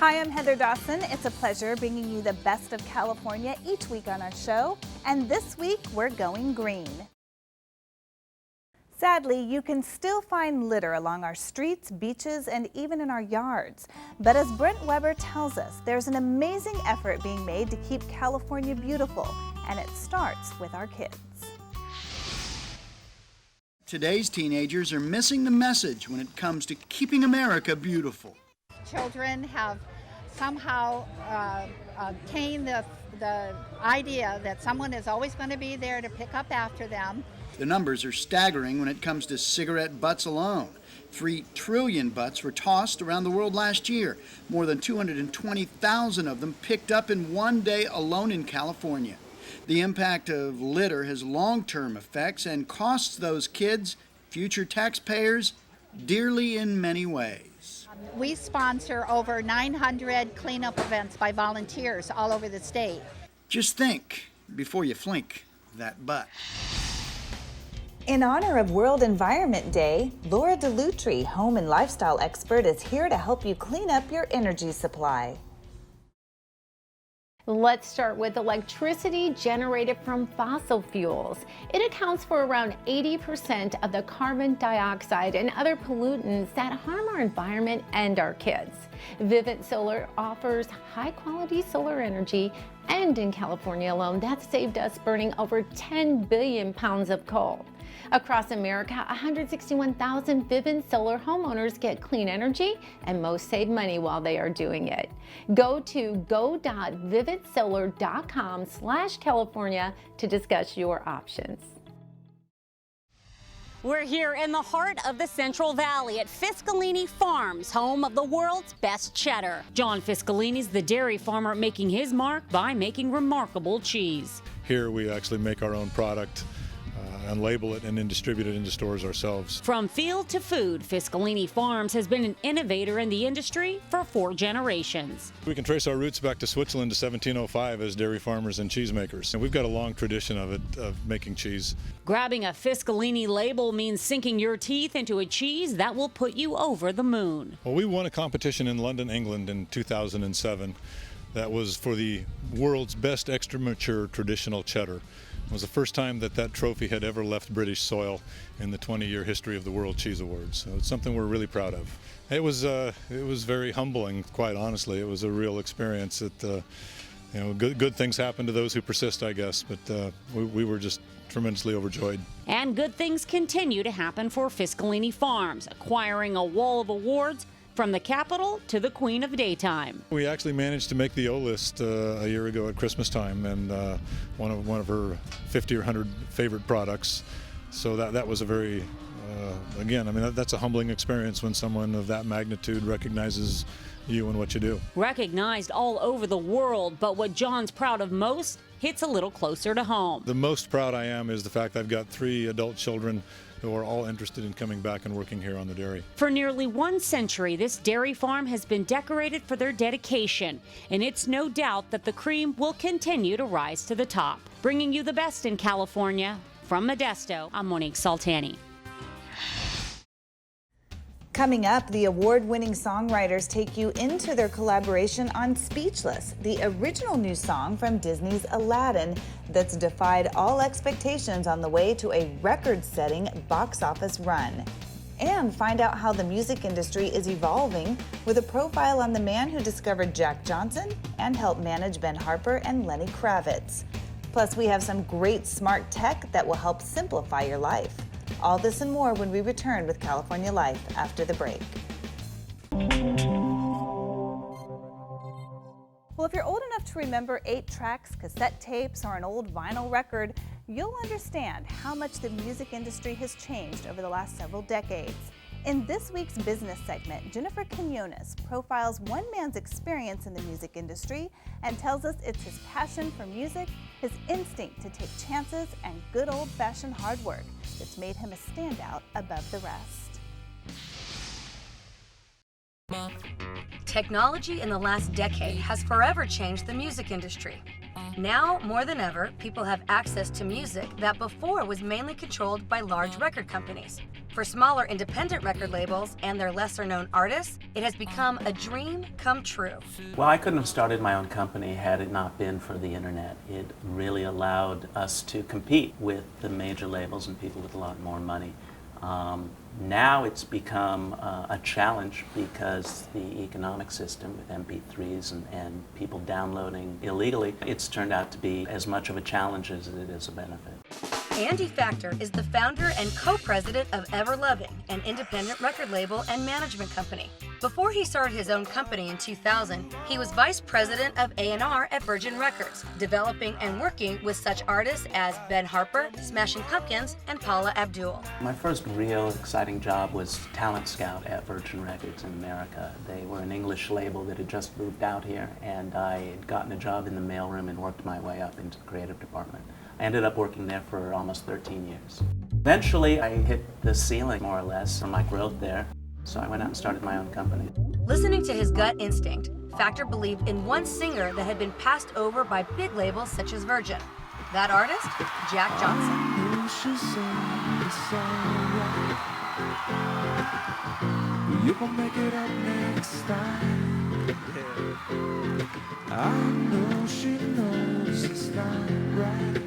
Hi, I'm Heather Dawson. It's a pleasure bringing you the best of California each week on our show. And this week, we're going green. Sadly, you can still find litter along our streets, beaches, and even in our yards. But as Brent Weber tells us, there's an amazing effort being made to keep California beautiful, and it starts with our kids. Today's teenagers are missing the message when it comes to keeping America beautiful. Children have somehow obtained the idea that someone is always going to be there to pick up after them. The numbers are staggering when it comes to cigarette butts alone. 3 trillion butts were tossed around the world last year. More than 220,000 of them picked up in one day alone in California. The impact of litter has long-term effects and costs those kids, future taxpayers, dearly in many ways. We sponsor over 900 cleanup events by volunteers all over the state. Just think before you flink that butt. In honor of World Environment Day, Laura Dellutri, home and lifestyle expert, is here to help you clean up your energy supply. Let's start with electricity generated from fossil fuels. It accounts for around 80% of the carbon dioxide and other pollutants that harm our environment and our kids. Vivint Solar offers high-quality solar energy, and in California alone, that's saved us burning over 10 billion pounds of coal. Across America, 161,000 Vivint Solar homeowners get clean energy, and most save money while they are doing it. Go to go.vivintsolar.com/California to discuss your options. We're here in the heart of the Central Valley at Fiscalini Farms, home of the world's best cheddar. John Fiscalini's the dairy farmer making his mark by making remarkable cheese. Here we actually make our own product and label it and then distribute it into stores ourselves. From field to food, Fiscalini Farms has been an innovator in the industry for 4 generations. We can trace our roots back to Switzerland to 1705 as dairy farmers and cheesemakers. And we've got a long tradition of making cheese. Grabbing a Fiscalini label means sinking your teeth into a cheese that will put you over the moon. Well, we won a competition in London, England in 2007 that was for the world's best extra mature traditional cheddar. It was the first time that trophy had ever left British soil in the 20-year history of the World Cheese Awards. So it's something we're really proud of. It was very humbling, quite honestly. It was a real experience. Good things happen to those who persist, I guess. But we were just tremendously overjoyed. And good things continue to happen for Fiscalini Farms, acquiring a wall of awards from the capital to the queen of daytime. We actually managed to make the O-list a year ago at Christmas time, and one of her 50 or 100 favorite products. So that was a very, again, I mean, that's a humbling experience when someone of that magnitude recognizes you and what you do. Recognized all over the world, but what John's proud of most hits a little closer to home. The most proud I am is the fact I've got 3 adult children who are all interested in coming back and working here on the dairy. For nearly 1 century, this dairy farm has been decorated for their dedication, and it's no doubt that the cream will continue to rise to the top. Bringing you the best in California, from Modesto, I'm Monique Sultani. Coming up, the award-winning songwriters take you into their collaboration on Speechless, the original new song from Disney's Aladdin that's defied all expectations on the way to a record-setting box office run. And find out how the music industry is evolving with a profile on the man who discovered Jack Johnson and helped manage Ben Harper and Lenny Kravitz. Plus, we have some great smart tech that will help simplify your life. All this and more when we return with California Life after the break. Well, if you're old enough to remember 8 tracks, cassette tapes, or an old vinyl record, you'll understand how much the music industry has changed over the last several decades. In this week's business segment, Jennifer Quinonez profiles one man's experience in the music industry and tells us it's his passion for music, his instinct to take chances, and good old-fashioned hard work that's made him a standout above the rest. Technology in the last decade has forever changed the music industry. Now, more than ever, people have access to music that before was mainly controlled by large record companies. For smaller independent record labels and their lesser-known artists, it has become a dream come true. Well, I couldn't have started my own company had it not been for the internet. It really allowed us to compete with the major labels and people with a lot more money. Now it's become a challenge because the economic system with MP3s and people downloading illegally, it's turned out to be as much of a challenge as it is a benefit. Andy Factor is the founder and co-president of Everloving, an independent record label and management company. Before he started his own company in 2000, he was vice president of A&R at Virgin Records, developing and working with such artists as Ben Harper, Smashing Pumpkins, and Paula Abdul. My first real exciting job was talent scout at Virgin Records in America. They were an English label that had just moved out here, and I had gotten a job in the mailroom and worked my way up into the creative department. I ended up working there for almost 13 years. Eventually, I hit the ceiling, more or less, from my growth there, so I went out and started my own company. Listening to his gut instinct, Factor believed in one singer that had been passed over by big labels such as Virgin. That artist, Jack Johnson. You gon' make it up next time. I know she knows it's not right.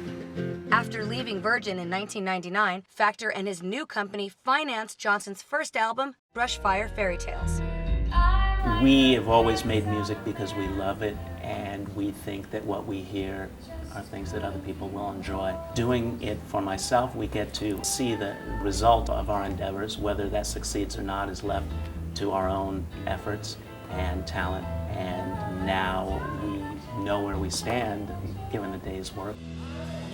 After leaving Virgin in 1999, Factor and his new company financed Johnson's first album, Brushfire Fairy Tales. We have always made music because we love it, and we think that what we hear are things that other people will enjoy. Doing it for myself, we get to see the result of our endeavors. Whether that succeeds or not is left to our own efforts and talent, and now we know where we stand given the day's work.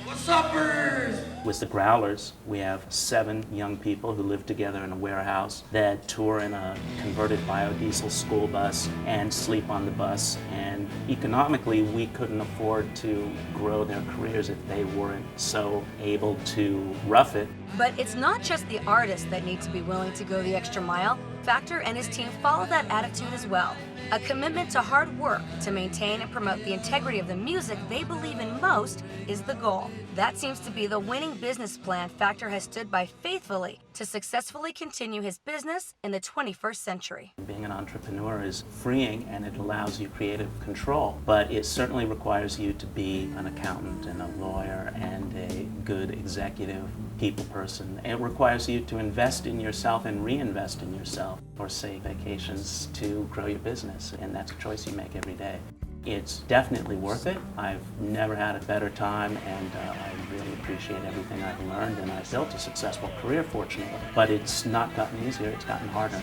What's uppers? With the Growlers, we have 7 young people who live together in a warehouse that tour in a converted biodiesel school bus and sleep on the bus. And economically, we couldn't afford to grow their careers if they weren't so able to rough it. But it's not just the artists that need to be willing to go the extra mile. Factor and his team follow that attitude as well. A commitment to hard work to maintain and promote the integrity of the music they believe in most is the goal. That seems to be the winning business plan Factor has stood by faithfully to successfully continue his business in the 21st century. Being an entrepreneur is freeing and it allows you creative control, but it certainly requires you to be an accountant and a lawyer and a good executive people person. It requires you to invest in yourself and reinvest in yourself, or save vacations to grow your business, and that's a choice you make every day. It's definitely worth it. I've never had a better time, and I really appreciate everything I've learned, and I've built a successful career, fortunately. But it's not gotten easier, it's gotten harder.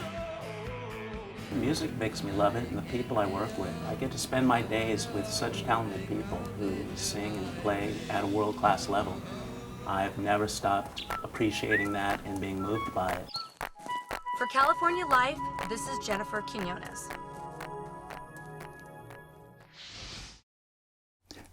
Music makes me love it, and the people I work with. I get to spend my days with such talented people who sing and play at a world-class level. I've never stopped appreciating that and being moved by it. For California Life, this is Jennifer Quinonez.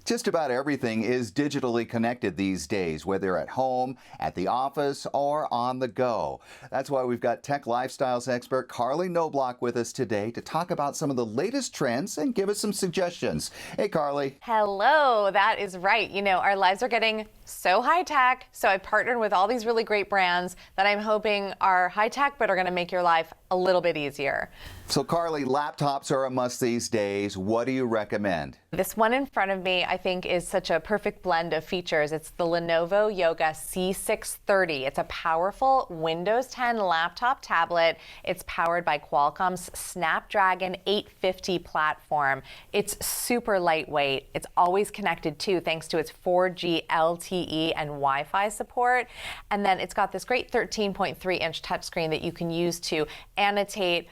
Just about everything is digitally connected these days, whether at home, at the office, or on the go. That's why we've got tech lifestyles expert Carly Knobloch with us today to talk about some of the latest trends and give us some suggestions. Hey, Carly. Hello, that is right. You know, our lives are getting so high tech, so I partnered with all these really great brands that I'm hoping are high tech but are going to make your life a little bit easier. So, Carly, laptops are a must these days. What do you recommend? This one in front of me, I think, is such a perfect blend of features. It's the Lenovo Yoga C630. It's a powerful Windows 10 laptop tablet. It's powered by Qualcomm's Snapdragon 850 platform. It's super lightweight. It's always connected too, thanks to its 4G LTE and Wi-Fi support. And then it's got this great 13.3-inch touchscreen that you can use to annotate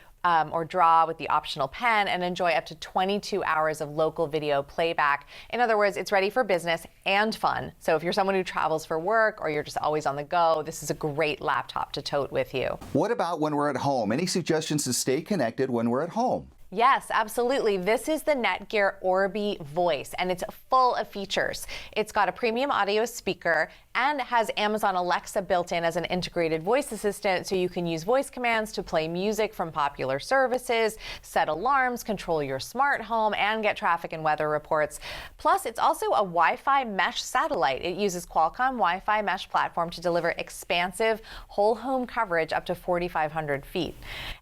or draw with the optional pen and enjoy up to 22 hours of local video playback. In other words, it's ready for business and fun. So if you're someone who travels for work or you're just always on the go, this is a great laptop to tote with you. What about when we're at home? Any suggestions to stay connected when we're at home? Yes, absolutely. This is the Netgear Orbi Voice, and it's full of features. It's got a premium audio speaker and has Amazon Alexa built in as an integrated voice assistant, so you can use voice commands to play music from popular services, set alarms, control your smart home, and get traffic and weather reports. Plus, it's also a Wi-Fi mesh satellite. It uses Qualcomm Wi-Fi mesh platform to deliver expansive whole home coverage up to 4,500 feet.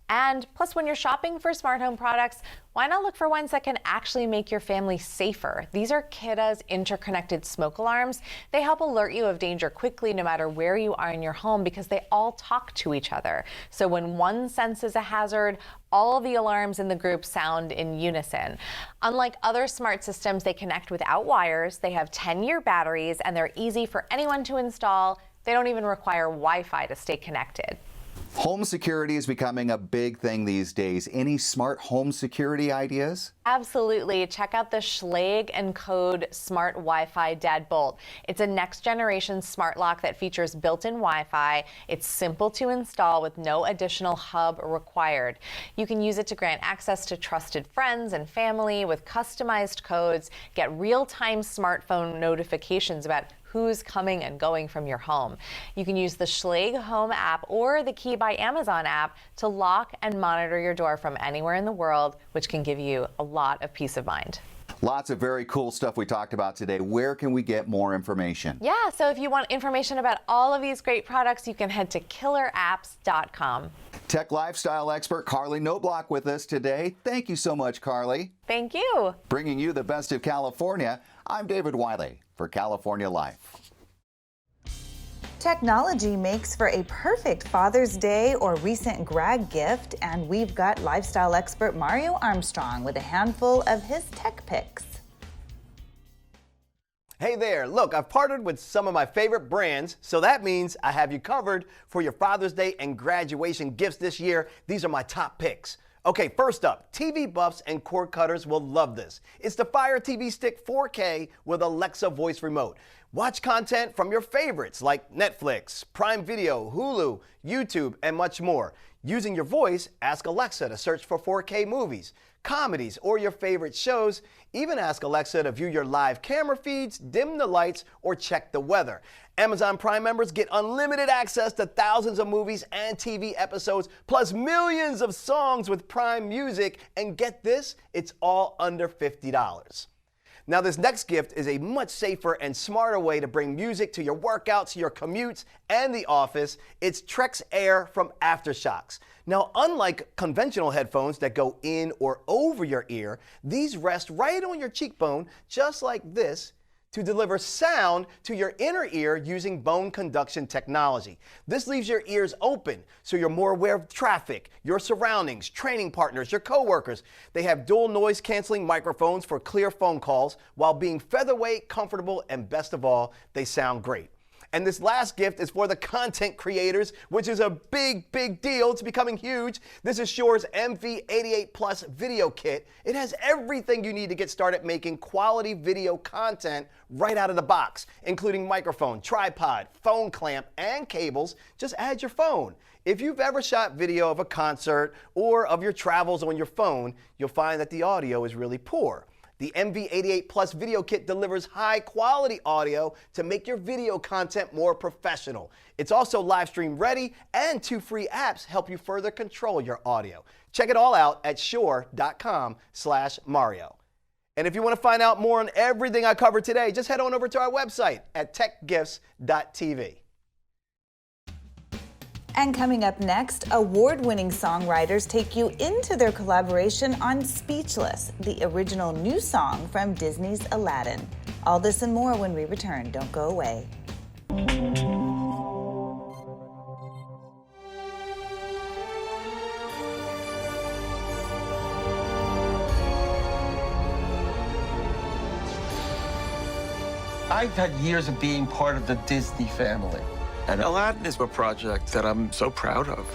And plus, when you're shopping for smart home products, why not look for ones that can actually make your family safer? These are Kidda's interconnected smoke alarms. They help alert you of danger quickly no matter where you are in your home because they all talk to each other. So when one senses a hazard, all of the alarms in the group sound in unison. Unlike other smart systems, they connect without wires, they have 10-year batteries, and they're easy for anyone to install. They don't even require Wi-Fi to stay connected. Home security is becoming a big thing these days. Any smart home security ideas? Absolutely. Check out the Schlage & Code Smart Wi-Fi Deadbolt. It's a next-generation smart lock that features built-in Wi-Fi. It's simple to install with no additional hub required. You can use it to grant access to trusted friends and family with customized codes. Get real-time smartphone notifications about who's coming and going from your home. You can use the Schlage Home app or the Key by Amazon app to lock and monitor your door from anywhere in the world, which can give you a lot of peace of mind. Lots of very cool stuff we talked about today. Where can we get more information? Yeah, so if you want information about all of these great products, you can head to killerapps.com. Tech lifestyle expert Carly Knobloch with us today. Thank you so much, Carly. Thank you. Bringing you the best of California, I'm David Wiley for California Life. Technology makes for a perfect Father's Day or recent grad gift, and we've got lifestyle expert Mario Armstrong with a handful of his tech picks. Hey there, look, I've partnered with some of my favorite brands, so that means I have you covered for your Father's Day and graduation gifts this year. These are my top picks. Okay, first up, TV buffs and cord cutters will love this. It's the Fire TV Stick 4K with Alexa voice remote. Watch content from your favorites like Netflix, Prime Video, Hulu, YouTube, and much more. Using your voice, ask Alexa to search for 4K movies, comedies, or your favorite shows. Even ask Alexa to view your live camera feeds, dim the lights, or check the weather. Amazon Prime members get unlimited access to thousands of movies and TV episodes, plus millions of songs with Prime Music. And get this, it's all under $50. Now, this next gift is a much safer and smarter way to bring music to your workouts, your commutes, and the office. It's Trex Air from Aftershokz. Now, unlike conventional headphones that go in or over your ear, these rest right on your cheekbone, just like this, to deliver sound to your inner ear using bone conduction technology. This leaves your ears open, so you're more aware of traffic, your surroundings, training partners, your coworkers. They have dual noise canceling microphones for clear phone calls while being featherweight, comfortable, and best of all, they sound great. And this last gift is for the content creators, which is a big, big deal. It's becoming huge. This is Shure's MV88 Plus video kit. It has everything you need to get started making quality video content right out of the box, including microphone, tripod, phone clamp, and cables. Just add your phone. If you've ever shot video of a concert or of your travels on your phone, you'll find that the audio is really poor. The MV88 Plus video kit delivers high quality audio to make your video content more professional. It's also live stream ready, and 2 free apps help you further control your audio. Check it all out at shure.com/Mario. And if you want to find out more on everything I covered today, just head on over to our website at techgifts.tv. And coming up next, award-winning songwriters take you into their collaboration on Speechless, the original new song from Disney's Aladdin. All this and more when we return. Don't go away. I've had years of being part of the Disney family. And Aladdin is a project that I'm so proud of.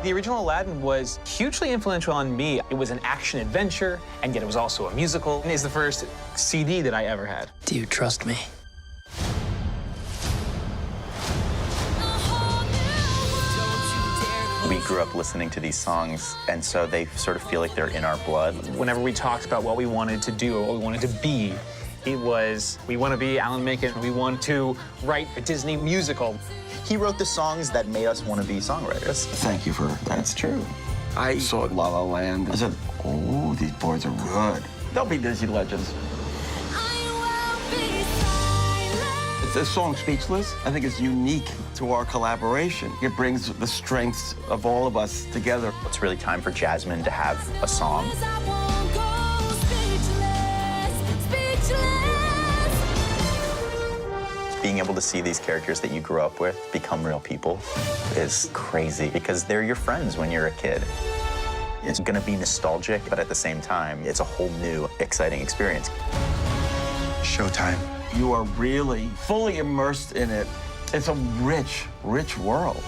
The original Aladdin was hugely influential on me. It was an action adventure, and yet it was also a musical. It's the first CD that I ever had. Do you trust me? We grew up listening to these songs, and so they sort of feel like they're in our blood. Whenever we talked about what we wanted to do or what we wanted to be, it was, we want to be Alan Menken, we want to write a Disney musical. He wrote the songs that made us want to be songwriters. Thank you for that. That's true. I saw La La Land. I said, oh, these boys are good. They'll be Disney legends. This song, Speechless, I think is unique to our collaboration. It brings the strengths of all of us together. It's really time for Jasmine to have a song. Being able to see these characters that you grew up with become real people is crazy because they're your friends when you're a kid. It's going to be nostalgic, but at the same time, it's a whole new, exciting experience. Showtime. You are really fully immersed in it. It's a rich, rich world.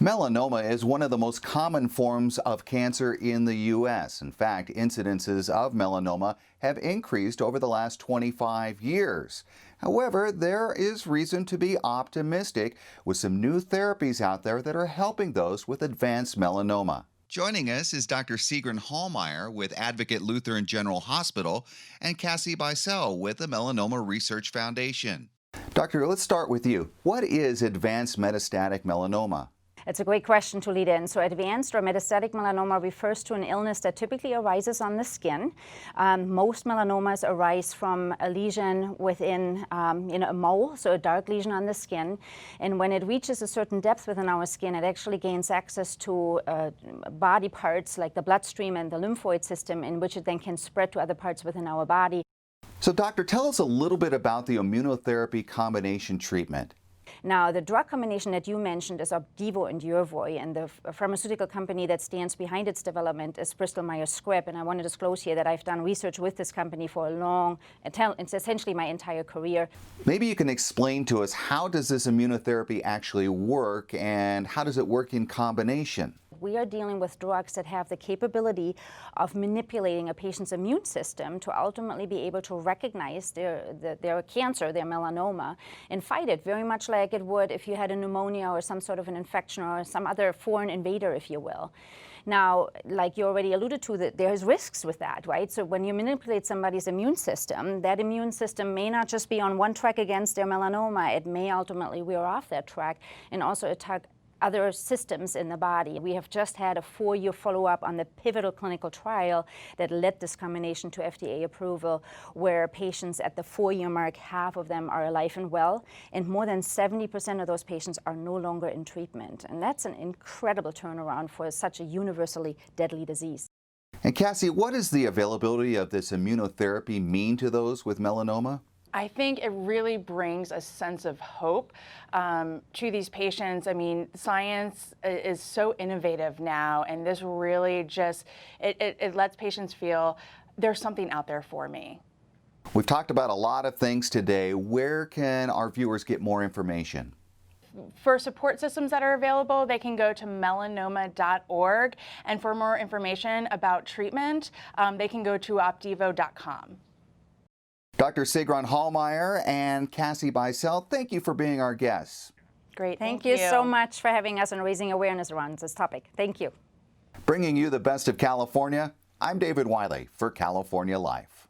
Melanoma is one of the most common forms of cancer in the U.S. In fact, incidences of melanoma have increased over the last 25 years. However, there is reason to be optimistic with some new therapies out there that are helping those with advanced melanoma. Joining us is Dr. Sigrun Hallmeyer with Advocate Lutheran General Hospital and Cassie Beisel with the Melanoma Research Foundation. Doctor, let's start with you. What is advanced metastatic melanoma? It's a great question to lead in. So advanced or metastatic melanoma refers to an illness that typically arises on the skin. Most melanomas arise from a lesion within a mole, so a dark lesion on the skin. And when it reaches a certain depth within our skin, it actually gains access to body parts like the bloodstream and the lymphoid system, in which it then can spread to other parts within our body. So doctor, tell us a little bit about the immunotherapy combination treatment. Now, the drug combination that you mentioned is Opdivo and Yervoy, and the pharmaceutical company that stands behind its development is Bristol Myers Squibb. And I want to disclose here that I've done research with this company for it's essentially my entire career. Maybe you can explain to us, how does this immunotherapy actually work, and how does it work in combination? We are dealing with drugs that have the capability of manipulating a patient's immune system to ultimately be able to recognize their cancer, their melanoma, and fight it, very much like it would if you had a pneumonia or some sort of an infection or some other foreign invader, if you will. Now, like you already alluded to, that there's risks with that, right? So when you manipulate somebody's immune system, that immune system may not just be on one track against their melanoma, it may ultimately wear off that track and also attack other systems in the body. We have just had a 4-year follow-up on the pivotal clinical trial that led this combination to FDA approval, where patients at the 4-year mark, half of them are alive and well, and more than 70% of those patients are no longer in treatment. And that's an incredible turnaround for such a universally deadly disease. And Cassie, what does the availability of this immunotherapy mean to those with melanoma? I think it really brings a sense of hope to these patients. I mean, science is so innovative now, and this really just, it lets patients feel there's something out there for me. We've talked about a lot of things today. Where can our viewers get more information? For support systems that are available, they can go to melanoma.org, and for more information about treatment, they can go to opdivo.com. Dr. Sigrun Hallmeyer and Cassie Beisel, thank you for being our guests. Great. Thank you so much for having us and raising awareness around this topic. Thank you. Bringing you the best of California, I'm David Wiley for California Life.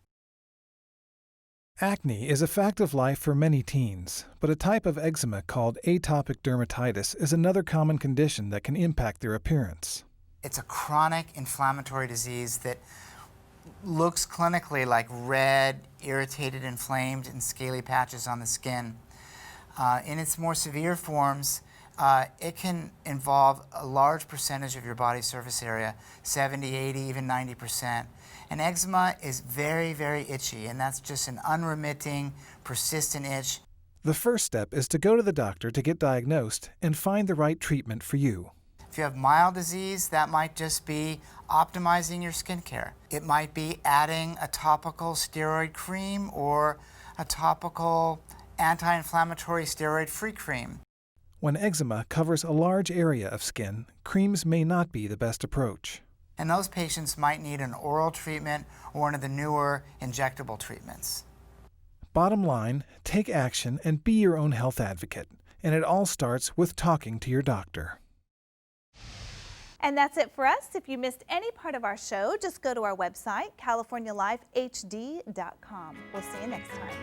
Acne is a fact of life for many teens, but a type of eczema called atopic dermatitis is another common condition that can impact their appearance. It's a chronic inflammatory disease that looks clinically like red, irritated, inflamed, and scaly patches on the skin. In its more severe forms, it can involve a large percentage of your body surface area, 70, 80, even 90%. And eczema is very, very itchy, and that's just an unremitting, persistent itch. The first step is to go to the doctor to get diagnosed and find the right treatment for you. If you have mild disease, that might just be optimizing your skincare. It might be adding a topical steroid cream or a topical anti-inflammatory steroid-free cream. When eczema covers a large area of skin, creams may not be the best approach. and those patients might need an oral treatment or one of the newer injectable treatments. Bottom line, take action and be your own health advocate. And it all starts with talking to your doctor. And that's it for us. If you missed any part of our show, just go to our website, CaliforniaLifeHD.com. We'll see you next time.